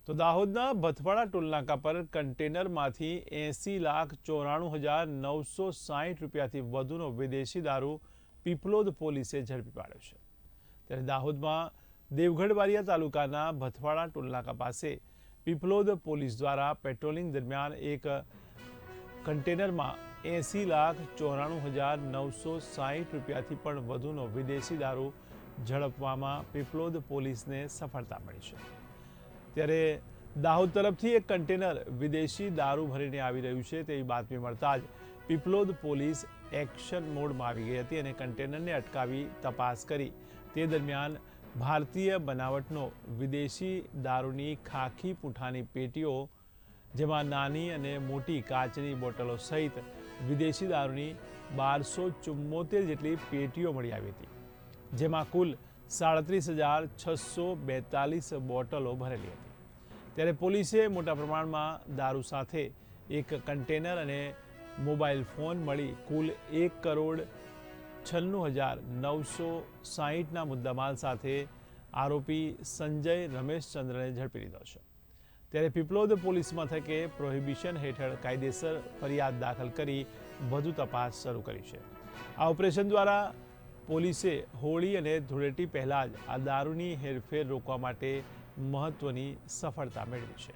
તો દાહોદના ભથવાડા ટોલનાકા પર કન્ટેનરમાંથી 80,94,960 રૂપિયાથી વધુનો વિદેશી દારૂ પીપલોદ પોલીસે ઝડપી પાડ્યો છે। ત્યારે દાહોદમાં દેવગઢ બારિયા તાલુકાના ભથવાડા ટોલનાકા પાસે પીપલોદ પોલીસ દ્વારા પેટ્રોલિંગ દરમિયાન એક કન્ટેનરમાં 80,94,960 રૂપિયાથી પણ વધુનો વિદેશી દારૂ ઝડપવામાં પીપલોદ પોલીસને સફળતા મળી છે। ત્યારે દાહોદ તરફથી એક કન્ટેનર વિદેશી દારૂ ભરીને આવી રહ્યું છે તેવી બાતમી મળતા જ પીપલોદ પોલીસ એક્શન મોડમાં આવી ગઈ હતી અને કન્ટેનરને અટકાવી તપાસ કરી તે દરમિયાન ભારતીય બનાવટનો વિદેશી દારૂની ખાખી પૂંઠાની પેટીઓ, જેમાં નાની અને મોટી કાચની બોટલો સહિત વિદેશી દારૂની 1274 જેટલી પેટીઓ મળી આવી હતી, જેમાં કુલ 37,642 બોટલો ભરેલી હતી। ત્યારે પોલીસે મોટા પ્રમાણમાં દારૂ સાથે એક કન્ટેનર અને મોબાઈલ ફોન મળી કુલ 1,96,960ના મુદ્દામાલ સાથે આરોપી સંજય રમેશચંદ્રને ઝડપી લીધો છે। ત્યારે પીપલોદ પોલીસ મથકે પ્રોહિબિશન હેઠળ કાયદેસર ફરિયાદ દાખલ કરી વધુ તપાસ શરૂ કરી છે। આ ઓપરેશન દ્વારા પોલીસે હોળી અને ધૂળેટી પહેલાં જ આ દારૂની હેરફેર રોકવા માટે મહત્વની સફળતા મેળવી છે।